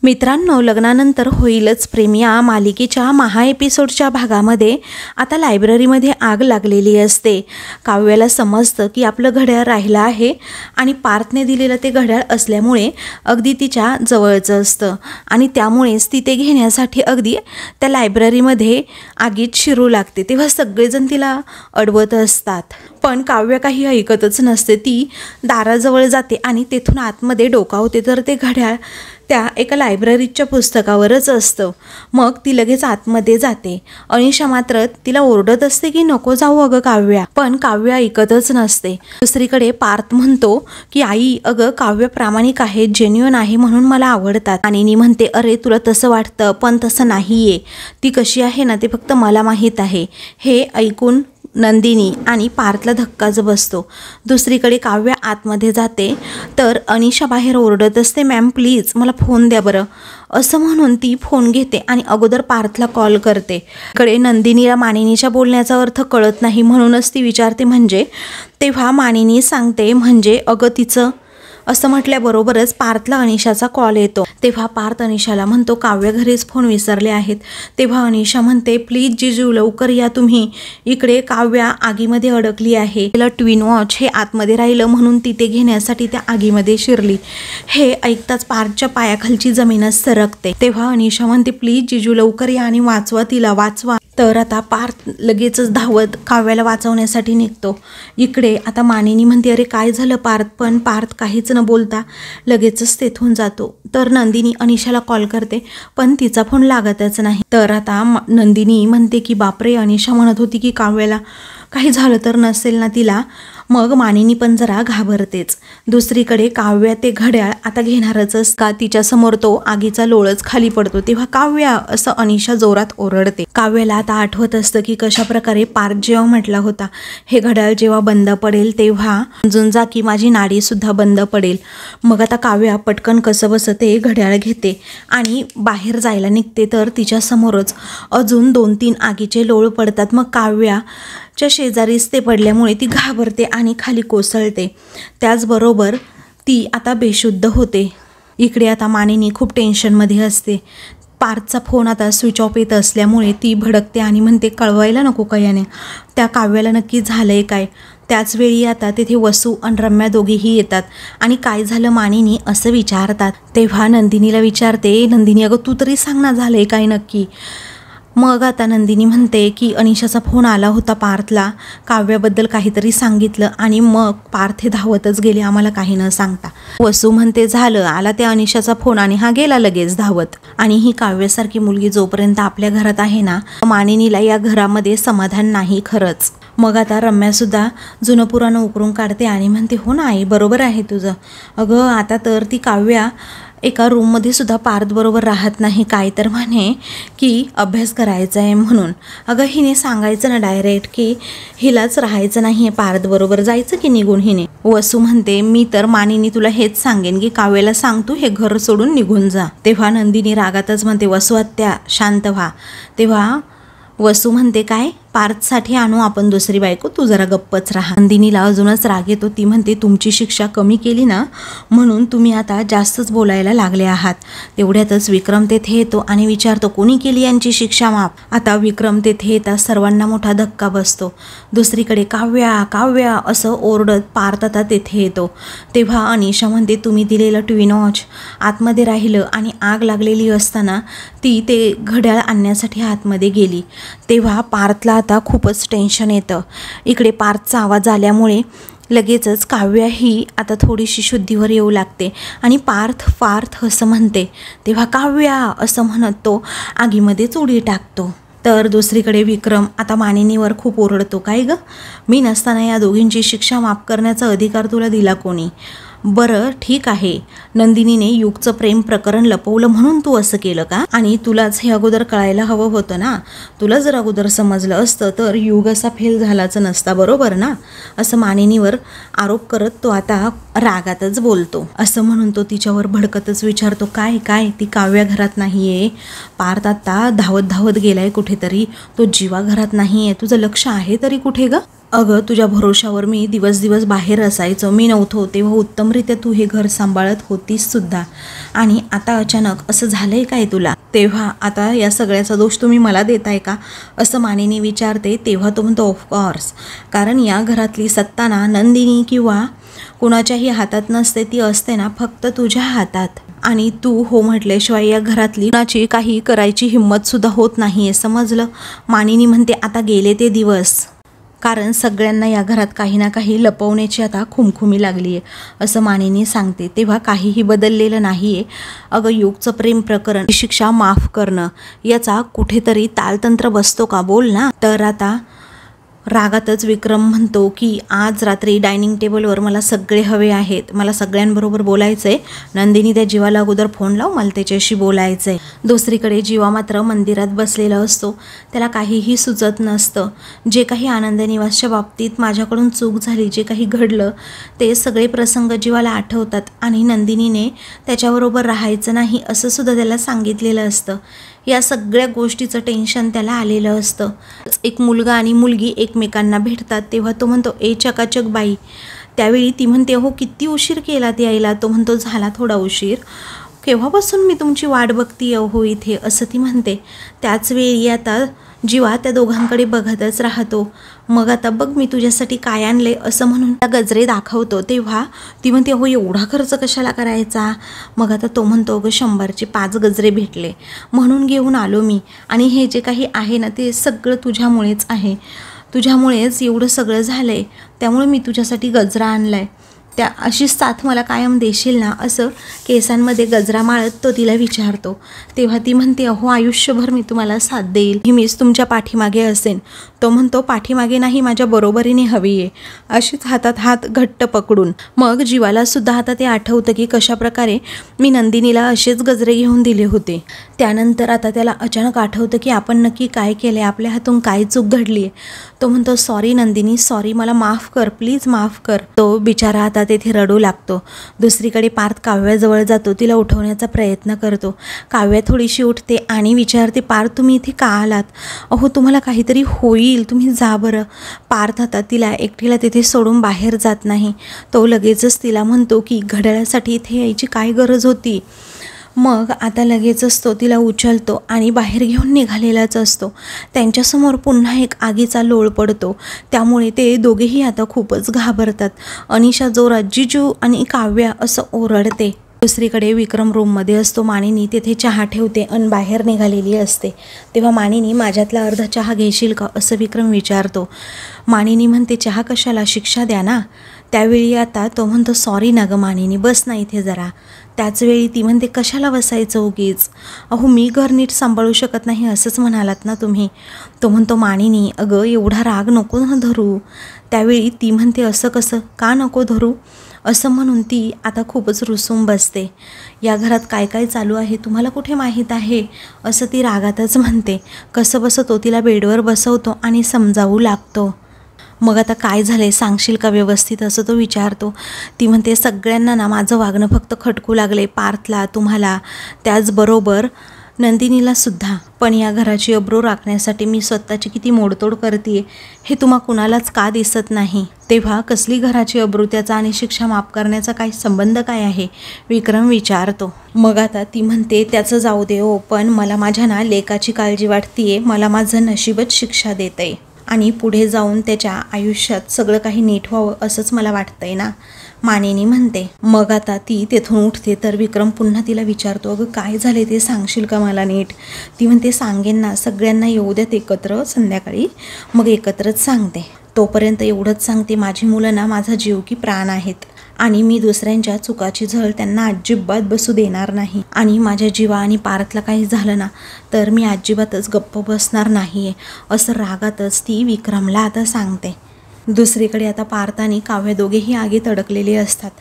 मित्रांनो, लग्नानंतर होईलच प्रेम या मालिकेच्या महा एपिसोडच्या भागामध्ये आता लायब्ररीमध्ये आग लागलेली असते. काव्याला समजतं की आपलं घड्याळ राहिलं आहे आणि पार्थने दिलेलं ते घड्याळ असल्यामुळे अगदी तिच्या जवळचं असतं आणि त्यामुळेच ती ते घेण्यासाठी अगदी त्या लायब्ररीमध्ये आगीत शिरू लागते. तेव्हा सगळेजण तिला अडवत असतात, पण काव्य काही ऐकतच नसते. ती दाराजवळ जाते आणि तेथून आतमध्ये डोकावते तर ते घड्याळ त्या एका लायब्ररीच्या पुस्तकावरच असतं. मग ती लगेच आतमध्ये जाते. अनिशा मात्र तिला ओरडत असते की नको जाऊ अगं काव्या, पण काव्य ऐकतच नसते. दुसरीकडे पार्थ म्हणतो की आई अगं काव्य प्रामाणिक आहे, जेन्युइन आहे म्हणून मला आवडतात. आणि म्हणते अरे तुला तसं वाटतं पण तसं नाहीये, ती कशी आहे ना ते फक्त मला माहीत आहे. हे ऐकून नंदिनी आणि पार्थला धक्काच बसतो. दुसरीकडे काव्य आतमध्ये जाते तर अनिशा बाहेर ओरडत असते, मॅम प्लीज मला फोन द्या बरं. असं म्हणून ती फोन घेते आणि अगोदर पार्थला कॉल करते. इकडे नंदिनीला मानिनीच्या बोलण्याचा अर्थ कळत नाही म्हणूनच ती विचारते म्हणजे. तेव्हा मानिनी सांगते म्हणजे अगं तिचं. असं म्हटल्याबरोबरच पार्थला अनिशाचा कॉल येतो. तेव्हा पार्थ अनिशाला म्हणतो काव्य घरीच फोन विसरले आहेत. तेव्हा अनिशा म्हणते प्लीज जिजू लवकर या तुम्ही, इकडे काव्या आगीमध्ये अडकली आहे. तिला ट्विन वॉच हे आतमध्ये राहिलं म्हणून ती ते घेण्यासाठी त्या आगीमध्ये शिरली. हे ऐकताच पार्थच्या पायाखालची जमीनच सरकते. तेव्हा अनिशा म्हणते प्लीज जिजू लवकर या आणि वाचवा तिला, वाचवा. तर आता पार्थ लगेचच धावत काव्याला वाचवण्यासाठी निघतो. इकडे आता मानिनी म्हणते अरे काय झालं पार्थ, पण पार्थ काहीच न बोलता लगेचच तेथून जातो. तर नंदिनी अनिशाला कॉल करते पण तिचा फोन लागतच नाही. तर आता नंदिनी म्हणते की बापरे, अनिशा म्हणत होती की काव्याला काही झालं तर नसेल ना तिला. मग मानिनी पण जरा घाबरतेच. दुसरीकडे काव्या ते घड्याळ आता घेणारच असता तिच्यासमोर तो आगीचा लोळच खाली पडतो. तेव्हा काव्या असं अनिशा जोरात ओरडते. काव्याला आता आठवत असतं की कशा प्रकारे पार्थ जेव्हा म्हटला होता हे घड्याळ जेव्हा बंद पडेल तेव्हा समजून जा की माझी नाडी सुद्धा बंद पडेल. मग आता काव्या पटकन कसं बसं ते घड्याळ घेते आणि बाहेर जायला निघते तर तिच्यासमोरच अजून 2-3 आगीचे लोळ पडतात. मग काव्याच्या शेजारीच ते पडल्यामुळे ती घाबरते आणि खाली कोसळते. त्याचबरोबर ती आता बेशुद्ध होते. इकडे आता मानिनी खूप टेन्शनमध्ये असते. पार्थचा फोन आता स्विच ऑफ येत असल्यामुळे ती भडकते आणि म्हणते कळवायला नको का याने, त्या काव्याला नक्की झालंय काय. त्याचवेळी आता तिथे वसू आणि रम्या दोघेही येतात आणि काय झालं मानिनी असं विचारतात. तेव्हा नंदिनीला विचारते नंदिनी अगं तू तरी सांग ना झालंय काय नक्की. मग आता नंदिनी म्हणते की अनिशाचा फोन आला होता पार्थला, काव्याबद्दल काहीतरी सांगितलं आणि मग पार्थ हे धावतच गेले आम्हाला काही न सांगता. वसू म्हणते झालं, आला त्या अनिशाचा फोन आणि हा गेला लगेच धावत. आणि ही काव्यासारखी मुलगी जोपर्यंत आपल्या घरात आहे ना, मानिनीला या घरामध्ये समाधान नाही खरंच. मग आता रम्यासुद्धा जुनं पुराणं उकरून काढते आणि म्हणते हो ना आई बरोबर आहे तुझं. अगं आता तर ती काव्या एका रूममध्ये सुद्धा पार्थबरोबर राहत नाही, काय तर म्हणे की अभ्यास करायचा आहे म्हणून. अगं हिने सांगायचं ना डायरेक्ट की हिलाच राहायचं नाही आहे पार्थबरोबर, जायचं की निघून हिने. वसू म्हणते मी तर मानिनी तुला हेच सांगेन की काव्याला सांग तू हे घर सोडून निघून जा. तेव्हा नंदिनी रागातच म्हणते वसू आत्या शांत व्हा. तेव्हा वसू म्हणते काय पार्थसाठी आणू आपण दुसरी बायको, तू जरा गप्पच राहा. नंदिनीला अजूनच राग येतो. ती म्हणते तुमची शिक्षा कमी केली ना म्हणून तुम्ही आता जास्तच बोलायला लागले आहात. तेवढ्यातच विक्रम तेथे येतो आणि विचारतो कोणी केली यांची शिक्षा माफ. आता विक्रम तेथे येतात सर्वांना मोठा धक्का बसतो. दुसरीकडे काव्या काव्या असं ओरडत पार्थ आता तेथे येतो. तेव्हा अनिशा म्हणते तुम्ही दिलेलं ट्विन वॉच आतमध्ये राहिलं आणि आग लागलेली असताना ती ते घड्याळ आणण्यासाठी आतमध्ये गेली. तेव्हा पार्थला आता खूपच टेन्शन येतं. इकडे पार्थचा आवाज आल्यामुळे लगेचच काव्या ही आता थोडीशी शुद्धीवर येऊ लागते आणि पार्थ पार्थ असं म्हणते. तेव्हा काव्या असं म्हणत तो आगीमध्येच उडी टाकतो. तर दुसरीकडे विक्रम आता मानिनीवर खूप ओरडतो काय गं, मी नसताना या दोघींची शिक्षा माफ करण्याचा अधिकार तुला दिला कोणी. बरं ठीक आहे, नंदिनीने युगचं प्रेम प्रकरण लपवलं म्हणून तू असं केलं का, आणि तुलाच हे अगोदर कळायला हवं होतं ना. तुला जर अगोदर समजलं असतं तर युग असा फेल झालाच नसता बरोबर ना. असं मानिनीवर आरोप करत तो आता रागातच बोलतो. असं म्हणून तो तिच्यावर भडकतच विचारतो काय काय ती काव्या घरात नाही आहे. पार्थ आता धावत धावत गेलाय कुठेतरी, तो जीवा घरात नाही आहे, तुझं लक्ष आहे तरी कुठे गं. अगं तुझ्या भरोशावर मी दिवस दिवस बाहेर असायचो, मी नव्हतो तेव्हा उत्तमरित्या तू हे घर सांभाळत होतीस सुद्धा, आणि आता अचानक असं झालंय काय तुला? तेव्हा आता या सगळ्याचा दोष तुम्ही मला देताय का असं मानिनी विचारते. तेव्हा तो म्हणतो ऑफकोर्स, कारण या घरातली सत्ता ना नंदिनी किंवा कुणाच्याही हातात नसते, ती असते ना फक्त तुझ्या हातात. आणि तू हो म्हटल्याशिवाय या घरातली कुणाची काही करायची हिंमत सुद्धा होत नाहीये, समजलं? मानिनी म्हणते आता गेले ते दिवस, कारण सगळ्यांना या घरात काही ना काही लपवण्याची आता खुमखुमी लागली आहे असं मानिनी सांगते. तेव्हा काहीही बदललेलं नाही आहे. अगं युगचं प्रेम प्रकरण, शिक्षा माफ करणं, याचा कुठेतरी तालतंत्र बसतो का? बोल ना. तर आता रागातच विक्रम म्हणतो की आज रात्री डायनिंग टेबलवर मला सगळे हवे आहेत, मला सगळ्यांबरोबर बोलायचं आहे. नंदिनी त्या जीवाला अगोदर फोन लाव, मला त्याच्याशी बोलायचं आहे. दुसरीकडे जीवा मात्र मंदिरात बसलेला असतो, त्याला काहीही सुचत नसतं. जे काही आनंद निवासच्या बाबतीत माझ्याकडून चूक झाली, जे काही घडलं ते सगळे प्रसंग जीवाला आठवतात आणि नंदिनीने त्याच्याबरोबर राहायचं नाही असं सुद्धा त्याला सांगितलेलं असतं. या सगळ्या गोष्टीचं टेन्शन त्याला आलेलं असतं. एक मुलगा आणि मुलगी एकमेकांना भेटतात तेव्हा तो म्हणतो ए चकाचक बाई. त्यावेळी ती म्हणते हो किती उशीर केला ती यायला? तो म्हणतो झाला थोडा उशीर, केव्हापासून मी तुमची वाट बघतीये हो इथे, असं ती म्हणते. त्याच वेळी आता जीवा त्या दोघांकडे बघतच राहतो. मग आता बघ मी तुझ्यासाठी काय आणले असं म्हणून गजरे दाखवतो. तेव्हा ती म्हणते हो एवढा खर्च कशाला करायचा? मग आता तो म्हणतो अगं 100चे 5 गजरे भेटले म्हणून घेऊन आलो मी, आणि हे जे काही आहे ना ते सगळं तुझ्यामुळेच आहे, तुझ्यामुळेच एवढं सगळं झालं आहे, त्यामुळे मी तुझ्यासाठी गजरा आणला आहे. त्या अशीच साथ मला कायम देशील ना असं केसांमध्ये गजरा माळत तो तिला विचारतो. तेव्हा ती म्हणते अहो आयुष्यभर मी तुम्हाला साथ देईल, मीच तुमच्या पाठीमागे असेन. तो म्हणतो पाठीमागे नाही, माझ्या बरोबरीने हवी आहे, अशीच हातात हात घट्ट पकडून. मग जीवाला सुद्धा आता ते आठवतं की कशाप्रकारे मी नंदिनीला असेच गजरे घेऊन दिले होते. त्यानंतर आता त्याला अचानक आठवतं की आपण नक्की काय केले, आपल्या हातून काय चूक घडली आहे. तो म्हणतो सॉरी नंदिनी, सॉरी, मला माफ कर, प्लीज माफ कर. तो बिचारा आता तेथे रडू लागतो. दुसरीकडे पार्थ काव्याजवळ जातो, तिला उठवण्याचा प्रयत्न करतो. काव्या थोडीशी उठते आणि विचारते पार्थ तुम्ही इथे का आलात? अहो तुम्हाला काहीतरी होईल, तुम्ही जा बरं. पार्थ आता तिला एकटीला तिथे सोडून बाहेर जात नाही. तो लगेचच तिला म्हणतो की घड्याळासाठी इथे यायची काय गरज होती? मग आता लगेचच तो तिला उचलतो आणि बाहेर घेऊन निघालेलाच असतो. त्यांच्यासमोर पुन्हा एक आगीचा लोळ पडतो, त्यामुळे ते दोघेही आता खूपच घाबरतात. अनिशा जोरात जिजू आणि काव्या असं ओरडते. दुसरीकडे विक्रम रूममध्ये असतो. मानिनी तेथे चहा ठेवते आणि बाहेर निघालेली असते. तेव्हा मानिनी माझ्यातला अर्धा चहा घेशील का असं विक्रम विचारतो. मानिनी म्हणते चहा कशाला, शिक्षा द्या ना. त्यावेळी आता तो म्हणतो सॉरी ना गं मानिनी, बस ना इथे जरा. त्याचवेळी ती म्हणते कशाला बसायचं उगीच, अहो मी घर नीट सांभाळू शकत नाही असंच म्हणालात ना तुम्ही. तो म्हणतो मानिनी अगं एवढा राग नको ना धरू. त्यावेळी ती म्हणते असं कसं, का नको धरू असं म्हणून ती आता खूपच रुसून बसते. या घरात काय काय चालू आहे तुम्हाला कुठे माहीत आहे असं ती रागातच म्हणते. कसं बसं तो तिला बेडवर बसवतो आणि समजावू लागतो. मग आता काय झालंय सांगशील का व्यवस्थित असं तो विचारतो. ती म्हणते सगळ्यांना ना माझं वागणं फक्त खटकू लागले, पार्थला, तुम्हाला, त्याचबरोबर नंदिनीला सुद्धा. पण या घराची अब्रू राखण्यासाठी मी स्वतःची किती मोडतोड करते हे तुम्हा कुणालाच का दिसत नाही? तेव्हा कसली घराची अब्रू, त्याचा आणि शिक्षा माफ करण्याचा काही संबंध काय आहे विक्रम विचारतो. मग आता ती म्हणते त्याचं जाऊ दे हो, पण मला माझ्या ना लेकाची काळजी वाटतीये, मला माझं नशीबच शिक्षा देतंय आणि पुढे जाऊन त्याच्या आयुष्यात सगळं काही नीट व्हावं असंच मला वाटतंय ना, मानिनी म्हणते. मग आता ती तेथून उठते तर विक्रम पुन्हा तिला विचारतो अगं काय झाले ते सांगशील का मला नीट? ती म्हणते सांगेन ना, सगळ्यांना येऊ द्यात एकत्र संध्याकाळी, मग एकत्रच सांगते. तोपर्यंत एवढंच सांगते माझी मुलं ना माझा जीव की प्राण आहेत आणि मी दुसऱ्यांच्या चुकाची झळ त्यांना अजिबात बसू देणार नाही. आणि माझ्या जीवा आणि पार्थला काही झालं ना तर मी अजिबातच गप्प बसणार नाही आहे असं रागातच ती विक्रमला आता सांगते. दुसरीकडे आता पार्थ आणि काव्य दोघेही आगीत अडकलेले असतात.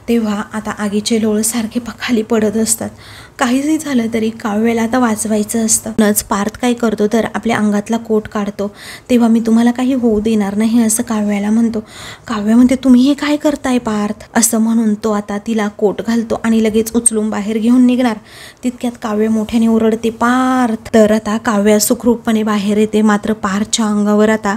तेव्हा आता आगीचे लोळ सारखे खाली पडत असतात. काहीही झालं तरी काव्याला आता वाचवायचं असतं. नच पार्थ काय करतो तर आपल्या अंगातला कोट काढतो. तेव्हा मी तुम्हाला काही होऊ देणार नाही असं काव्याला म्हणतो. काव्य म्हणते तुम्ही हे काय करताय पार्थ असं म्हणून तो आता तिला कोट घालतो आणि लगेच उचलून बाहेर घेऊन निघणार. तितक्यात काव्य मोठ्याने ओरडते पार्थ. तर आता काव्य सुखरूपपणे बाहेर येते. मात्र पार्थच्या अंगावर आता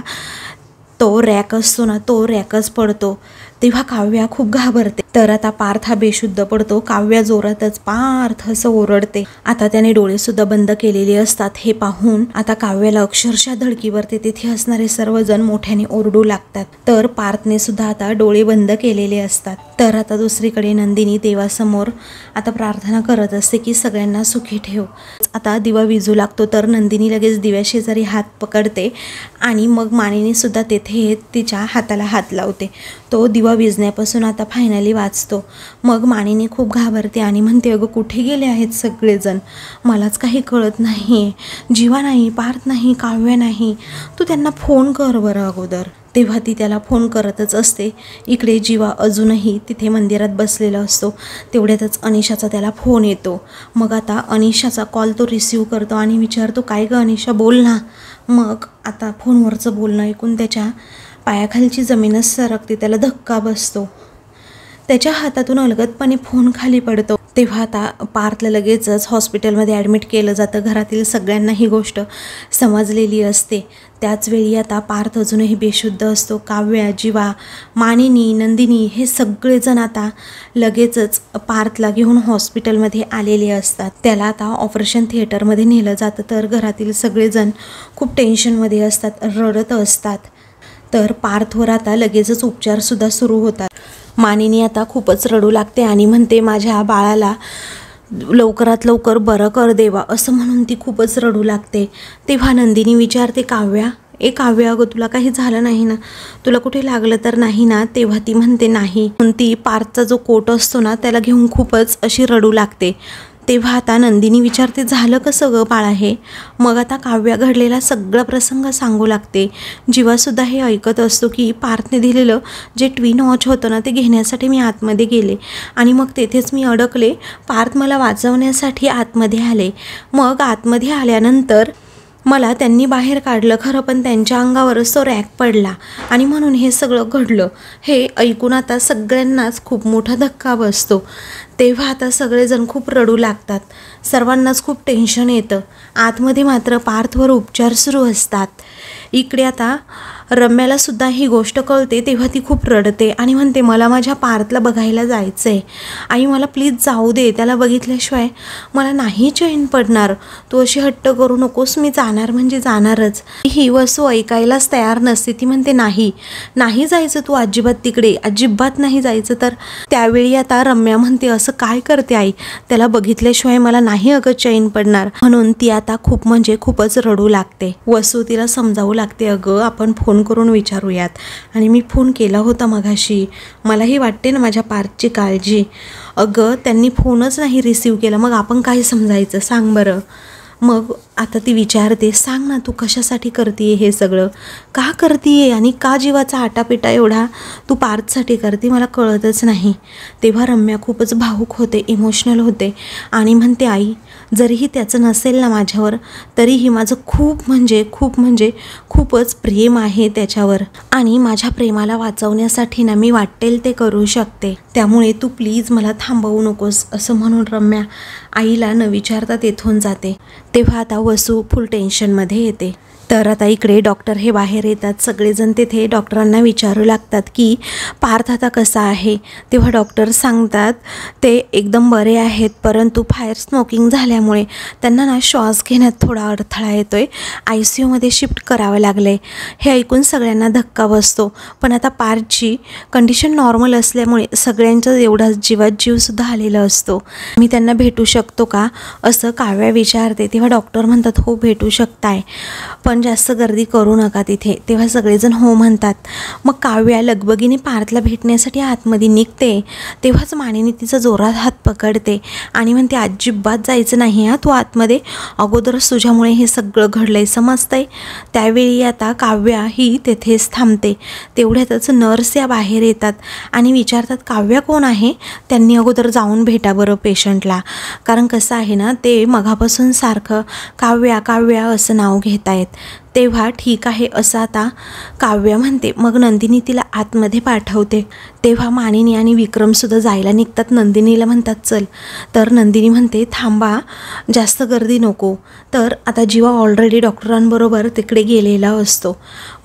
तो रॅक असतो ना, तो रॅकच पडतो। तेव्हा काव्या खूप घाबरते। तर आता पार्थ हा बेशुद्ध पडतो। काव्या जोरातच पार्थ असं ओरडते। आता त्याने डोळे सुद्धा बंद केलेले असतात। हे पाहून आता काव्याला अक्षरशः धडकीवरती तिथे असणारे सर्वजण मोठ्याने ओरडू लागतात। तर पार्थने सुद्धा आता डोळे बंद केलेले असतात। तर आता दुसरीकडे नंदिनी देवासमोर आता प्रार्थना करत असते की सगळ्यांना सुखी ठेव। आता दिवा विजू लागतो। तर नंदिनी लगेच दिव्याशेजारी हात पकडते आणि मग मानिनी सुद्धा तेथे तिच्या हाताला हात लावते। तो दिवा विजण्यापासून आता फायनली वाचतो। मग मानिनी खूप घाबरते आणि म्हणते, अगं कुठे गेले आहेत सगळेजण, मलाच काही कळत नाही। जीवा नाही, पार्थ नाही, काव्य नाही, तू त्यांना फोन कर बरं अगोदर। तेव्हा ती त्याला फोन करतच असते। इकडे जीवा अजूनही तिथे मंदिरात बसलेला असतो। तेवढ्यातच अनिशाचा त्याला फोन येतो। मग आता अनिशाचा कॉल तो रिसीव्ह करतो आणि विचारतो, काय गं अनिशा, बोल ना। मग आता फोनवरचं बोलणं ऐकून त्याच्या पायाखालची जमीनच सरकते। त्याला धक्का बसतो। त्याच्या हातातून अलगदपणे फोन खाली पडतो। तेव्हा आता पार्थला लगेचच हॉस्पिटलमध्ये ॲडमिट केलं जातं। घरातील सगळ्यांना ही गोष्ट समजलेली असते। त्याचवेळी आता पार्थ अजूनही बेशुद्ध असतो। काव्या, जीवा, मानिनी, नंदिनी हे सगळेजण आता लगेचच पार्थला घेऊन हॉस्पिटलमध्ये आलेले असतात। त्याला आता ऑपरेशन थिएटरमध्ये नेलं जातं। तर घरातील सगळेजण खूप टेन्शनमध्ये असतात, रडत असतात। तर पार्थवर आता लगेचच उपचारसुद्धा सुरू होतात। मानिनी आता खूपच रडू लागते आणि म्हणते, माझ्या बाळाला लवकरात लवकर बरं कर देवा, असं म्हणून ती खूपच रडू लागते। तेव्हा नंदिनी विचारते, काव्या, काव्या अगं तुला काही झालं नाही ना, तुला कुठे लागलं तर नाही ना? तेव्हा ती म्हणते नाही। ती पार्थचा जो कोट असतो ना त्याला घेऊन खूपच अशी रडू लागते। तेव्हा आता नंदिनी विचारते, झालं कसं गं बाळा हे? मग आता काव्या घडलेला सगळा प्रसंग सांगू लागते। जीवासुद्धा हे ऐकत असतो की पार्थने दिलेलं जे ट्विन वॉच होतं ना ते घेण्यासाठी मी आतमध्ये गेले आणि मग तेथेच मी अडकले। पार्थ मला वाचवण्यासाठी आतमध्ये आले। मग आतमध्ये आल्यानंतर मला त्यांनी बाहेर काढलं खरं, पण त्यांच्या अंगावरच तो रॅक पडला आणि म्हणून हे सगळं घडलं। हे ऐकून आता सगळ्यांनाच खूप मोठा धक्का बसतो। तेव्हा आता सगळेजण खूप रडू लागतात। सर्वांनाच खूप टेन्शन येतं। आतमध्ये मात्र पार्थवर उपचार सुरू असतात। इकडे आता रम्याला सुद्धा ही गोष्ट कळते। तेव्हा ती खूप रडते आणि म्हणते, मला माझ्या पार्थला बघायला जायचं आहे। आई मला प्लीज जाऊ दे, त्याला बघितल्याशिवाय मला नाही चैन पडणार। तू अशी हट्ट करू नकोस, मी जाणार म्हणजे जाणारच। ही वसू ऐकायलाच तयार नसते। ती म्हणते, नाही नाही जायचं तू अजिबात तिकडे, अजिबात नाही जायचं। तर त्यावेळी आता रम्या म्हणते, असं काय करते आई, त्याला बघितल्याशिवाय मला नाही अगं चैन पडणार। म्हणून ती आता खूप म्हणजे खूपच रडू लागते। वसू तिला समजावू लागते, अगं आपण फोन करून विचारूयात, आणि मी फोन केला होता मगाशी, मलाही वाटते ना माझ्या पार्थची काळजी। अगं त्यांनी फोनच नाही रिसीव्ह केला, मग आपण काय समजायचं सांग बरं। मग आता ती विचारते, सांग ना तू कशासाठी करतीये हे सगळं, का करतीये आणि का जीवाचा आटापिटा एवढा तू पार्थसाठी करते, मला कळतच नाही। तेव्हा रम्या खूपच भावूक होते, इमोशनल होते आणि म्हणते, आई जरीही त्याचं नसेल ना माझ्यावर, तरीही माझं खूप म्हणजे खूपच प्रेम आहे त्याच्यावर आणि माझ्या प्रेमाला वाचवण्यासाठी ना मी वाटेल ते करू शकते। त्यामुळे तू प्लीज मला थांबवू नकोस, असं म्हणून रम्या आईला न विचारता तेथून जाते। तेव्हा आता वसू फुल टेन्शनमध्ये येते। तर आता इकडे डॉक्टर हे बाहेर येतात। सगळेजण तेथे डॉक्टरांना विचारू लागतात की पार्थ आता कसा आहे। तेव्हा डॉक्टर सांगतात ते एकदम बरे आहेत, परंतु फायर स्मोकिंग झाल्यामुळे त्यांना ना श्वास घेण्यात थोडा अडथळा येतोय, ICUमध्ये शिफ्ट करावं लागलंय। हे ऐकून सगळ्यांना धक्का बसतो। पण आता पार्थची कंडिशन नॉर्मल असल्यामुळे सगळ्यांच्या एवढा जीवात जीवसुद्धा आलेला असतो। मी त्यांना भेटू शकतो का, असं काव्या विचारते। तेव्हा डॉक्टर म्हणतात, हो भेटू शकताय, पण जास्त गर्दी करू नका तिथे। तेव्हा सगळेजण हो म्हणतात। मग काव्या लगबगीने पार्थला भेटण्यासाठी आतमध्ये निघते। तेव्हाच मानिनी तिचा जोरात हात पकडते आणि म्हणते, अजिबात जायचं नाही हा तू आतमध्ये, अगोदरच तुझ्यामुळे हे सगळं घडलंय समजतंय। त्यावेळी आता काव्या ही तेथेच थांबते। तेवढ्यातच नर्स या बाहेर येतात आणि विचारतात, काव्या कोण आहे, त्यांनी अगोदर जाऊन भेटा बरं पेशंटला, कारण कारण कसं आहे ना, ते मगापासून सारखं काव्या काव्या असं नाव घेत आहेत. तेव्हा ठीक आहे असं आता काव्या म्हणते. मग नंदिनी तिला आतमध्ये पाठवते. तेव्हा मानिनी आणि विक्रमसुद्धा जायला निघतात. नंदिनीला म्हणतात चल, तर नंदिनी म्हणते थांबा, जास्त गर्दी नको. तर आता जीवा ऑलरेडी डॉक्टरांबरोबर तिकडे गेलेला असतो.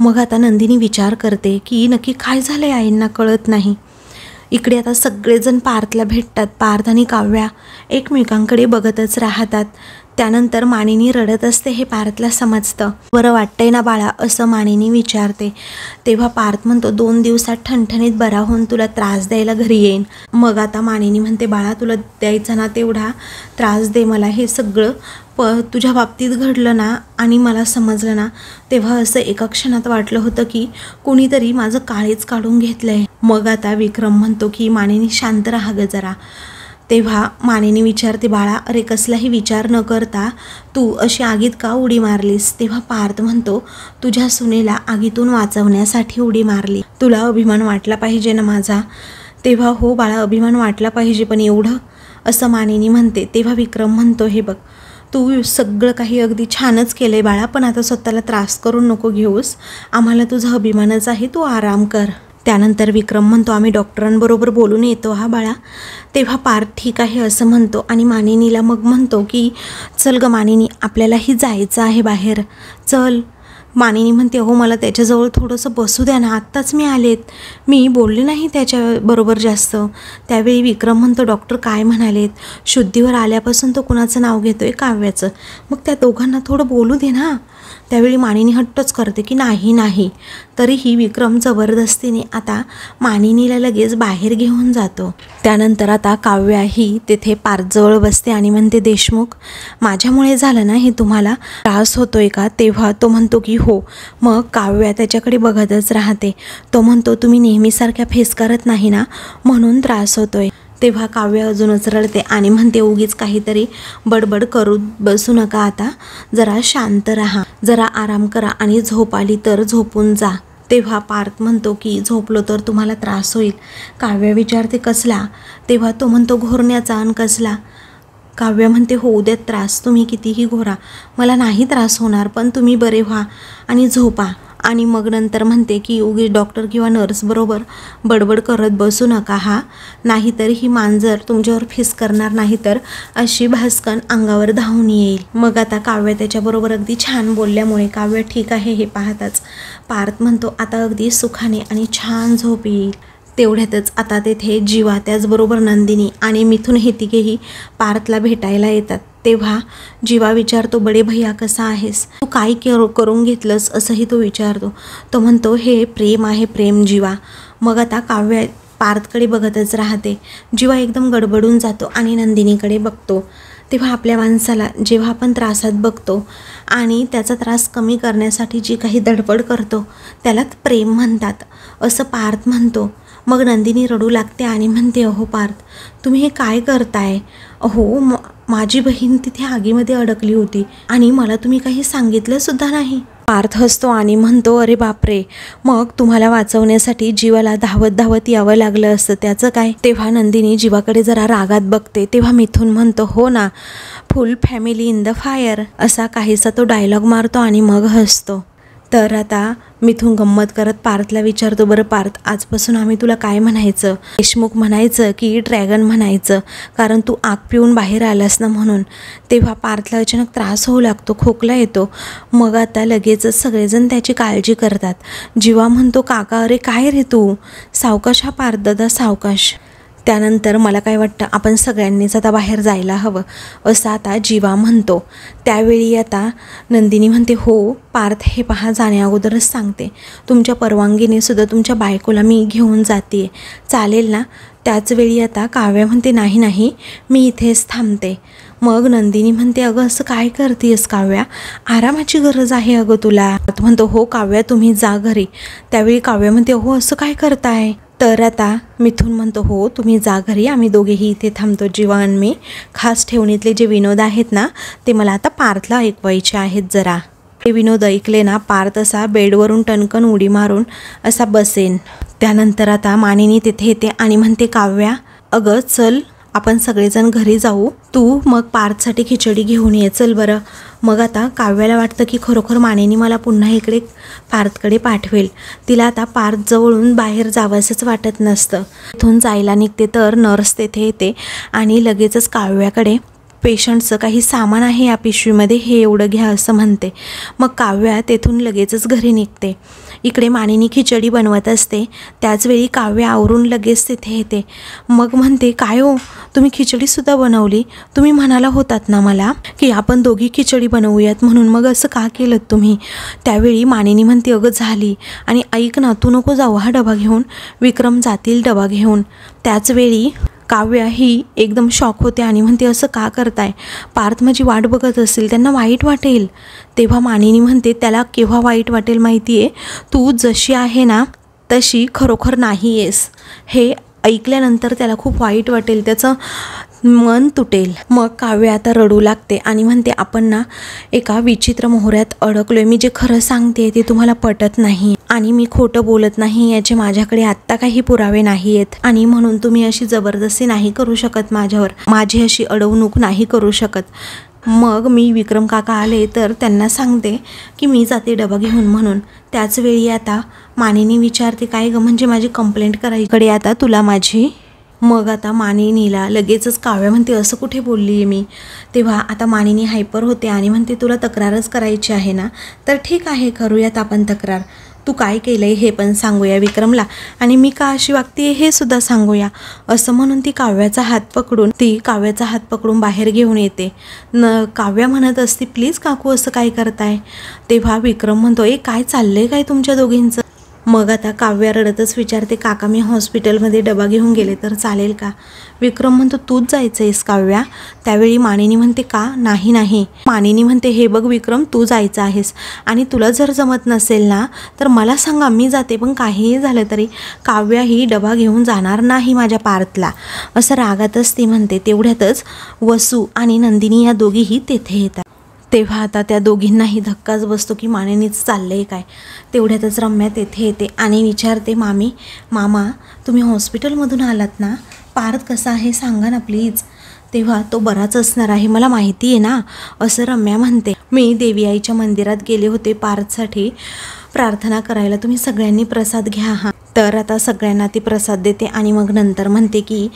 मग आता नंदिनी विचार करते की नक्की काय झालं आहे, आईंना कळत नाही. इकडे आता सगळेजण पार्थला भेटतात. पार्थ आणि काव्या एकमेकांकडे बघतच राहतात. त्यानंतर मानिनी रडत असते हे पार्थला समजतं. बरं वाटतंय ना बाळा, असं मानिनी विचारते. तेव्हा पार्थ म्हणतो 2 दिवसात ठणठणीत बरा होऊन तुला त्रास द्यायला घरी येईन. मग आता मानिनी म्हणते बाळा तुला द्यायचा ना तेवढा त्रास दे मला, हे सगळं तुझ्या बाबतीत घडलं ना आणि मला समजलं ना, तेव्हा असं एका क्षणात वाटलं होतं की कुणीतरी माझं काळीच काढून घेतलंय. मग आता विक्रम म्हणतो की मानिनी शांत राहा ग जरा. तेव्हा मानिनी विचारते बाळा अरे कसलाही विचार न करता तू अशी आगीत का उडी मारलीस. तेव्हा पार्थ म्हणतो तुझ्या सुनेला आगीतून वाचवण्यासाठी उडी मारली. तुला अभिमान वाटला पाहिजे ना माझा. तेव्हा हो बाळा अभिमान वाटला पाहिजे, पण एवढं, असं मानिनी म्हणते. तेव्हा विक्रम म्हणतो हे बघ तू सगळं काही अगदी छानच केलं आहे बाळा, पण आता स्वतःला त्रास करून नको घेऊस. आम्हाला तुझा अभिमानच आहे, तू आराम कर. त्यानंतर विक्रम म्हणतो आम्ही डॉक्टरांबरोबर बोलून येतो हा बाळा. तेव्हा पार्थ ठीक आहे असं म्हणतो आणि मानिनीला मग म्हणतो की चल ग मानिनी आपल्यालाही जायचं आहे बाहेर, चल. मानिनी म्हणते हो मला त्याच्याजवळ थोडंसं बसू द्या ना, आत्ताच मी आलेत, मी बोलले नाही त्याच्याबरोबर जास्त. त्यावेळी विक्रम म्हणतो डॉक्टर काय म्हणालेत, शुद्धीवर आल्यापासून तो कुणाचं नाव घेतोय, काव्याचं. मग त्या दोघांना थोडं बोलू दे ना. त्यावेळी मानिनी हट्टच करते की नाही. तरीही विक्रम जबरदस्तीने आता मानिनीला लगेच बाहेर घेऊन जातो. त्यानंतर आता काव्या ही तेथे पार्थजवळ बसते आणि म्हणते देशमुख माझ्यामुळे झालं ना हे, तुम्हाला त्रास होतोय का. तेव्हा तो म्हणतो की हो. मग काव्या त्याच्याकडे बघतच राहते. तो म्हणतो तुम्ही नेहमीसारख्या फेस करत नाही ना म्हणून त्रास होतोय. तेव्हा काव्य अजूनच रडते आणि म्हणते उगीच काहीतरी बडबड करू बसू नका, आता जरा शांत राहा, जरा आराम करा आणि झोप आली तर झोपून जा. तेव्हा पार्थ म्हणतो की झोपलो तर तुम्हाला त्रास होईल. काव्य विचारते कसला. तेव्हा तो म्हणतो घोरण्याचा. आणि कसला. काव्य म्हणते होऊ देत त्रास, तुम्ही कितीही घोरा, मला नाही त्रास होणार, पण तुम्ही बरे व्हा आणि झोपा. आणि मग नंतर म्हणते की उगीच डॉक्टर किंवा नर्सबरोबर बडबड करत बसू नका हा, नाहीतर ही मांजर तुमच्यावर फिस करणार, नाही तर अशी भास्कन अंगावर धावून येईल. मग आता काव्य त्याच्याबरोबर अगदी छान बोलल्यामुळे काव्य ठीक आहे हे पाहताच पार्थ म्हणतो आता अगदी सुखाने आणि छान झोप येईल. तेवढ्यातच आता तेथे जीवा त्याचबरोबर नंदिनी आणि मिथुन हे तिघेही पार्थला भेटायला येतात. तेव्हा जीवा विचारतो बडे भैया कसा आहेस, तू काय करून घेतलंस असंही तो विचारतो. तो म्हणतो हे प्रेम आहे, प्रेम जीवा. मग आता काव्य पार्थकडे बघतच राहते. जीवा एकदम गडबडून जातो आणि नंदिनीकडे बघतो. तेव्हा आपल्या माणसाला जेव्हा आपण त्रासात बघतो आणि त्याचा त्रास कमी करण्यासाठी जी काही धडपड करतो त्याला प्रेम म्हणतात असं पार्थ म्हणतो. मग नंदिनी रडू लागते आणि म्हणते अहो पार्थ तुम्ही हे काय करताय. अहो माझी बहीण तिथे आगीमध्ये अडकली होती आणि मला तुम्ही काही सांगितलं सुद्धा नाही. पार्थ हसतो आणि म्हणतो अरे बापरे, मग तुम्हाला वाचवण्यासाठी जीवाला धावत धावत यावं लागलं असतं, त्याचं काय. तेव्हा नंदिनी जीवाकडे जरा रागात बघते. तेव्हा मिथुन म्हणतो हो ना, फुल फॅमिली इन द फायर असा काहीसा तो डायलॉग मारतो आणि मग हसतो. तर आता मिथुन गंमत करत पार्थला विचारतो बरं पार्थ आजपासून आम्ही तुला काय म्हणायचं, देशमुख म्हणायचं की ड्रॅगन म्हणायचं, कारण तू आग पिऊन बाहेर आलास ना म्हणून. तेव्हा पार्थला अचानक त्रास होऊ लागतो, खोकला येतो. मग आता लगेचच सगळेजण त्याची काळजी करतात. जीवा म्हणतो काका अरे काय रे तू, सावकाश हा पार्थ दादा सावकाश. त्यानंतर मला काय वाटतं आपण सगळ्यांनीच आता बाहेर जायला हवं असं आता जीवा म्हणतो. त्यावेळी आता नंदिनी म्हणते हो पार्थ हे पहा जाण्या अगोदरच सांगते तुमच्या परवानगीने सुद्धा तुमच्या बायकोला मी घेऊन जाते, चालेल ना. त्याचवेळी आता काव्या म्हणते नाही मी इथेच थांबते. मग नंदिनी म्हणते अगं असं काय करतेस काव्या, आरामाची गरज आहे अगं तुला. म्हणतो हो काव्या तुम्ही जा घरी. त्यावेळी काव्या म्हणते हो असं काय करताय. तर आता मिथुन म्हणतो हो तुम्ही जा घरी, आम्ही दोघेही इथे थांबतो. जीवा आणि मी खास ठेवणीतले जे विनोद आहेत ना ते मला आता पार्थला ऐकवायचे आहेत जरा. ते विनोद ऐकले ना पार्थ असा बेडवरून टणकन उडी मारून असा बसेन. त्यानंतर आता मानिनी तिथे येते आणि म्हणते काव्या अगं चल आपण सगळेजण घरी जाऊ, तू मग पार्थसाठी खिचडी घेऊन ये चल बरं. मग आता काव्याला वाटतं की खरोखर मानेनी मला पुन्हा इकडे पार्थकडे पाठवेल. तिला आता पार्थजवळून बाहेर जावंसंच वाटत नसतं. इथून जायला निघते तर नर्स तेथे येते आणि लगेचच काव्याकडे पेशंटचं काही सामान आहे या पिशवीमध्ये, हे एवढं घ्या असं म्हणते. मग काव्या तेथून लगेचच घरी निघते. इकडे मानिनी खिचडी बनवत असते. त्याचवेळी काव्या आवरून लगेच तिथे येते. मग म्हणते, काय हो तुम्ही खिचडीसुद्धा बनवली? तुम्ही म्हणाला होतात ना मला की आपण दोघी खिचडी बनवूयात म्हणून, मग असं का केलं तुम्ही? त्यावेळी मानिनी म्हणते, अगं झाली. आणि ऐक ना, तू नको जाऊ हा डबा घेऊन, विक्रम जातील डबा घेऊन. त्याचवेळी काव्या ही एकदम शॉक होते आणि म्हणते, असं का करताय? पार्थ माझी वाट बघत असेल, त्यांना वाईट वाटेल. तेव्हा मानिनी म्हणते, त्याला केव्हा वाईट वाटेल माहिती आहे? तू जशी आहे ना तशी खरोखर नाही आहेस. हे ऐकल्यानंतर त्याला खूप वाईट वाटेल, त्याचं मन तुटेल. मग काव्या आता रडू लागते आणि म्हणते, आपण ना एका विचित्र मोहऱ्यात अडकलोय. मी जे खरं सांगते ते तुम्हाला पटत नाही आणि मी खोटं बोलत नाही, याचे माझ्याकडे आत्ता काही पुरावे नाही आहेत आणि म्हणून तुम्ही अशी जबरदस्ती नाही करू शकत माझ्यावर, माझी अशी अडवणूक नाही करू शकत. मग मी विक्रम काका आले तर त्यांना सांगते की मी जाते डबा घेऊन म्हणून. त्याचवेळी आता मानिनी विचारते, काय गं म्हणजे माझी कंप्लेंट करायकडे आता तुला माझी? मग आता मानिनीला लगेचच काव्या म्हणते, असं कुठे बोलली आहे मी? तेव्हा आता मानिनी हायपर होते आणि म्हणते, तुला तक्रारच करायची आहे ना, तर ठीक आहे करूयात आपण तक्रार. तू काय केलं आहे हे पण सांगूया विक्रमला आणि मी का अशी वागते हे सुद्धा सांगूया. असं म्हणून ती काव्याचा हात पकडून बाहेर घेऊन येते. काव्या म्हणत असते, प्लीज काकू असं काय करताय? तेव्हा विक्रम म्हणतो, काय चाललंय काय तुमच्या दोघींचं? मग आता काव्या रडतच विचारते, काका मी हॉस्पिटलमध्ये डबा घेऊन गेले तर चालेल का? विक्रम म्हणतो, तूच जायचं आहेस काव्या? त्यावेळी मानिनी म्हणते, का? नाही. मानिनी म्हणते, हे बघ विक्रम, तू जायचं आहेस आणि तुला जर जमत नसेल ना तर मला सांगा, मी जाते. पण काहीही झालं तरी काव्या ही डबा घेऊन जाणार नाही माझ्या पार्थला, असं रागातच ती म्हणते. तेवढ्यातच वसू आणि नंदिनी या दोघीही तेथे येतात. तेव्हा आता त्या दोघींनाही धक्काच बसतो की मानिनीच चाललंय काय. तेवढ्यातच रम्या तेथे येते आणि विचारते, मामा तुम्ही हॉस्पिटलमधून आलात ना, पार्थ कसा आहे सांगा ना प्लीज. तेव्हा तो बराच असणार आहे, मला माहिती आहे ना, असं रम्या म्हणते. मी देवी आईच्या मंदिरात गेले होते पार्थसाठी प्रार्थना करायला, तुम्ही सगळ्यांनी प्रसाद घ्या हा. तर आता सगळ्यांना ती प्रसाद देते आणि मग नंतर म्हणते की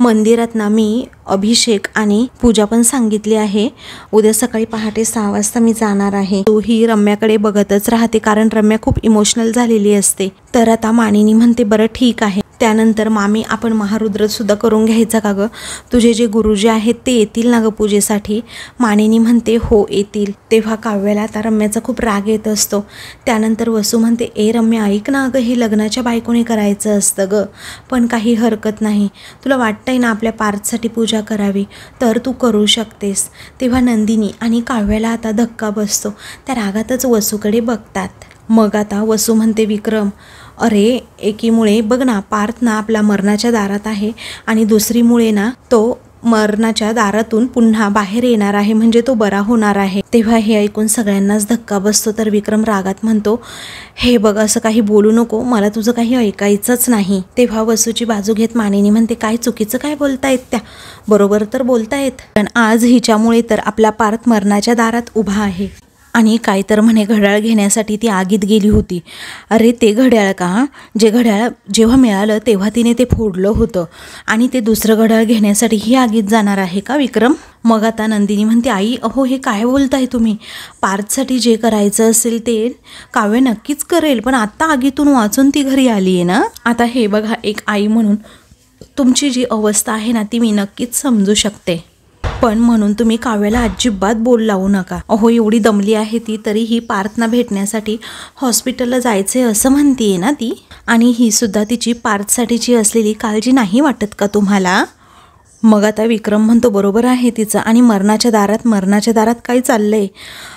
मंदिरात ना मी अभिषेक आणि पूजा पण सांगितली आहे. उद्या सकाळी पहाटे 6 वाजता मी जाणार आहे. तोही रम्याकडे बघतच राहते कारण रम्या खूप इमोशनल झालेली असते. तर आता मानिनी म्हणते, बरं ठीक आहे. त्यानंतर मामी आपण महारुद्रसुद्धा करून घ्यायचा का गं? तुझे जे गुरुजी आहेत ते येतील ना गं पूजेसाठी? मानिनी म्हणते, हो येतील. तेव्हा काव्याला आता रम्याचा खूप राग येत असतो. त्यानंतर वसू म्हणते, रम्या ऐक ना गं, हे लग्नाच्या बायकोने करायचं असतं गं, पण काही हरकत नाही. तुला वाटतंय ना आपल्या पार्थसाठी पूजा करावी तर तू करू शकतेस. तेव्हा नंदिनी आणि काव्याला आता धक्का बसतो. त्या रागातच वसूकडे बघतात. मग आता वसू म्हणते, विक्रम अरे एकीमुळे बघ ना पार्थ ना आपला मरणाच्या दारात आहे आणि दुसरीमुळे ना तो मरणाच्या दारातून पुन्हा बाहेर येणार आहे, म्हणजे तो बरा होणार आहे. तेव्हा हे ऐकून सगळ्यांनाच धक्का बसतो. तर विक्रम रागात म्हणतो, हे बघ असं काही बोलू नको, मला तुझं काही ऐकायचंच नाही. तेव्हा वसूची बाजू घेत मानिनी म्हणते, काय चुकीचं काय बोलतायत त्या? बरोबर तर बोलतायत, पण आज हिच्यामुळे तर आपला पार्थ मरणाच्या दारात उभा आहे. आणि काय तर म्हणे घड्याळ घेण्यासाठी ती आगीत गेली होती. अरे ते घड्याळ का? जे घड्याळ जेव्हा मिळालं तेव्हा तिने ते फोडलं होतं आणि ते दुसरं घड्याळ घेण्यासाठी ही आगीत जाणार आहे का विक्रम? मग आता नंदिनी म्हणते, आई अहो हे काय बोलताय तुम्ही? पार्थसाठी जे करायचं असेल ते काव्य नक्कीच करेल, पण आत्ता आगीतून वाचून ती घरी आली आहे ना. आता हे बघा, एक आई म्हणून तुमची जी अवस्था आहे ना ती मी नक्कीच समजू शकते, पण म्हणून तुम्ही काव्याला अजिबात बोल लावू नका. अहो एवढी दमली आहे ती, तरीही पार्थना भेटण्यासाठी हॉस्पिटलला जायचे असं म्हणतीये ना ती. आणि ही सुद्धा तिची पार्थसाठीची असलेली काळजी नाही वाटत का तुम्हाला? मग आता विक्रम म्हणतो, बरोबर आहे तिचं. आणि मरणाच्या दारात काय चाललंय?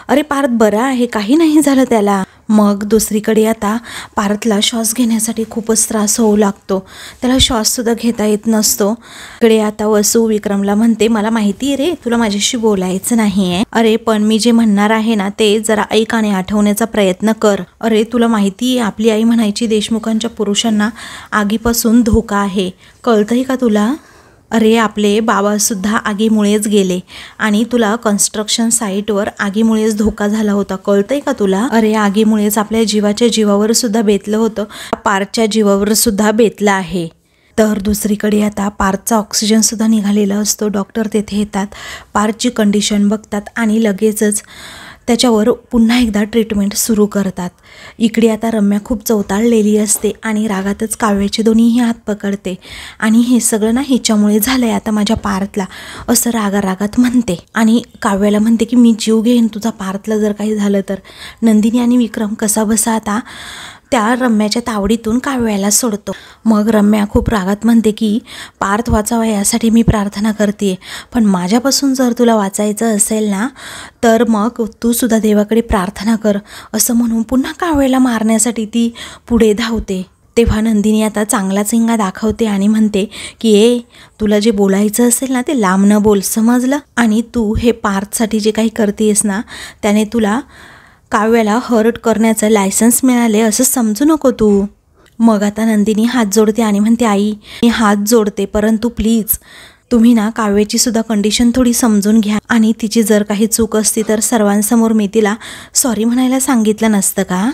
अरे पार्थ बरा आहे, काही नाही झालं त्याला. मग दुसरीकडे आता पार्थला श्वास घेण्यासाठी खूपच त्रास होऊ लागतो, त्याला श्वाससुद्धा घेता येत नसतो. इकडे आता वसू विक्रमला म्हणते, मला माहिती आहे रे तुला माझ्याशी बोलायचं नाही आहे, अरे पण मी जे म्हणणार आहे ना ते जरा ऐक आणि आठवण्याचा प्रयत्न कर. अरे तुला माहिती आहे आपली आई म्हणायची देशमुखांच्या पुरुषांना आगीपासून धोका आहे, कळतंय का तुला? अरे आपले बाबासुद्धा आगीमुळेच गेले आणि तुला कन्स्ट्रक्शन साईटवर आगीमुळेच धोका झाला होता, कळतंय का तुला? अरे आगीमुळेच आपल्या जीवाच्या जीवावर सुद्धा बेतलं होतं, पार्थच्या जीवावर सुद्धा बेतलं आहे. तर दुसरीकडे आता पार्थचा ऑक्सिजनसुद्धा निघालेला असतो. डॉक्टर तेथे येतात, पार्थची कंडिशन बघतात आणि लगेचच त्याच्यावर पुन्हा एकदा ट्रीटमेंट सुरू करतात. इकडे आता रम्या खूप चवताळलेली असते आणि रागातच काव्याचे दोन्हीही हात पकडते आणि हे सगळं ना हिच्यामुळे झालं आहे आता माझ्या पार्थला, असं रागारागात म्हणते. आणि काव्याला म्हणते की मी जीव घेईन तुझा पार्थला जर काही झालं तर. नंदिनी आणि विक्रम कसा बसा आता त्या रम्याच्या तावडीतून काव्याला सोडतो. मग रम्या खूप रागात म्हणते की पार्थ वाचावा यासाठी मी प्रार्थना करते, पण माझ्यापासून जर तुला वाचायचं असेल ना तर मग तू सुद्धा देवाकडे प्रार्थना कर, असं म्हणून पुन्हा काव्याला मारण्यासाठी ती पुढे धावते. तेव्हा नंदिनी आता चांगलाच हिंगा दाखवते आणि म्हणते की तुला जे बोलायचं असेल ना ते लांब न बोल, समजलं? आणि तू हे पार्थसाठी जे काही करतेस ना त्याने तुला काव्याला हर्ट करण्याचं लायसन्स मिळाले असं समजू नको तू. मग आता नंदिनी हात जोडते आणि म्हणते आई मी हात जोडते, परंतु प्लीज तुम्ही ना काव्याची सुद्धा कंडिशन थोडी समजून घ्या आणि तिची जर काही चूक असती तर सर्वांसमोर मी तिला सॉरी म्हणायला सांगितलं नसतं का?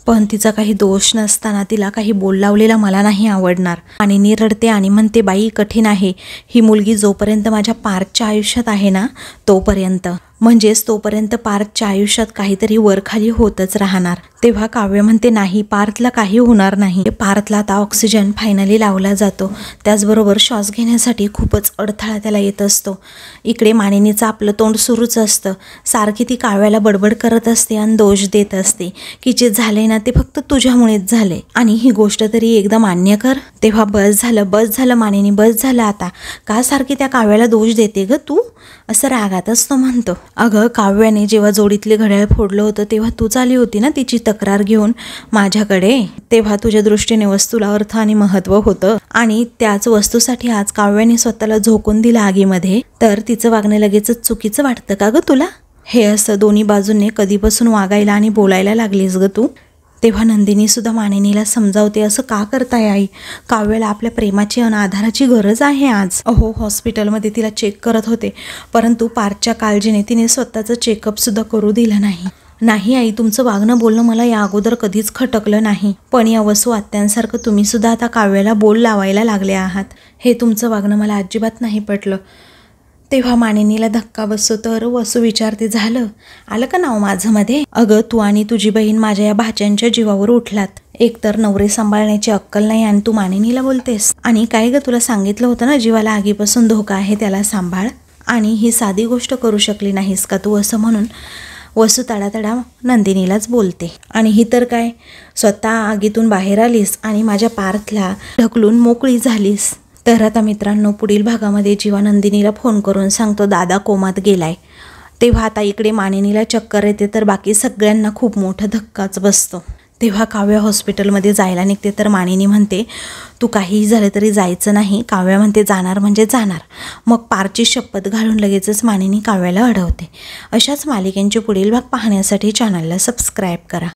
पण तिचा काही दोष नसताना तिला काही बोल लावलेला मला नाही आवडणार. आणि रडते आणि म्हणते बाई कठीण आहे, ही मुलगी जोपर्यंत माझ्या पार्थच्या आयुष्यात आहे ना तोपर्यंत, म्हणजेच तोपर्यंत पार्थच्या आयुष्यात काहीतरी वरखाली होतच राहणार. तेव्हा काव्य म्हणते नाही पार्थला काही होणार नाही. पार्थला आता ऑक्सिजन फायनली लावला जातो, त्याचबरोबर श्वास घेण्यासाठी खूपच अडथळा त्याला येत असतो. इकडे मानिनीचं आपलं तोंड सुरूच असतं, सारखी ती काव्याला बडबड करत असते आणि दोष देत असते की जे झाले ना ते फक्त तुझ्यामुळेच झाले आणि ही गोष्ट तरी एकदा मान्य कर. तेव्हा बस झालं मानिनी, बस झालं आता, का सारखी त्या काव्याला दोष देते ग तू, असं रागातच तो म्हणतो. अगं काव्याने जेव्हा जोडीतले घड्याळ फोडलं होतं तेव्हा तूच आली होती ना तिची तक्रार घेऊन माझ्याकडे, तेव्हा तुझ्या दृष्टीने वस्तूला अर्थ आणि महत्त्व होतं आणि त्याच वस्तूसाठी आज काव्याने स्वतःला झोकून दिलं आगीमध्ये, तर तिचं वागणं लगेचच चुकीचं वाटतं का ग तुला? हे असं दोन्ही बाजूंनी कधीपासून वागायला आणि बोलायला लागलीस ग तू? तेव्हा नंदिनी सुद्धा मानिनीला समजावते असं का करताय आई, काव्याला आपल्या प्रेमाची आणि आधाराची गरज आहे आज. अहो हॉस्पिटलमध्ये तिला चेक करत होते, परंतु पार्थच्या काळजीने तिने स्वतःचं चेकअपसुद्धा करू दिलं नाही आई, तुमचं वागणं बोलणं मला या अगोदर कधीच खटकलं नाही, पण या वसू आत्यांसारखं तुम्ही सुद्धा आता काव्याला बोल लावायला लागले आहात, हे तुमचं वागणं मला अजिबात नाही पटलं. तेव्हा मानिनीला धक्का बसतो तर वसू विचारते झालं आलं का नाव माझं मध्ये? अगं तू आणि तुझी बहीण माझ्या या भाच्यांच्या जीवावर उठलात, एकतर नवरे सांभाळण्याची अक्कल नाही आणि तू मानिनीला बोलतेस. आणि काय ग तुला सांगितलं होतं ना जीवाला आगीपासून धोका आहे त्याला सांभाळ, आणि ही साधी गोष्ट करू शकली नाहीस का तू, असं म्हणून वसू तडातडा नंदिनीलाच बोलते. आणि ही तर काय स्वतः आगीतून बाहेर आलीस आणि माझ्या पार्थला ढकलून मोकळी झालीस. तर आता मित्रांनो पुढील भागामध्ये जीवा नंदिनीला फोन करून सांगतो दादा कोमात गेलाय. तेव्हा आता इकडे मानिनीला चक्कर येते तर बाकी सगळ्यांना खूप मोठा धक्काच बसतो. तेव्हा काव्या हॉस्पिटलमध्ये जायला निघते तर मानिनी म्हणते तू काहीही झालं तरी जायचं नाही. काव्या म्हणते जाणार म्हणजे जाणार. मग पारची शपथ घालून लगेचच मानिनी काव्याला अडवते. अशाच मालिकेंचे पुढील भाग पाहण्यासाठी चॅनलला सबस्क्राईब करा.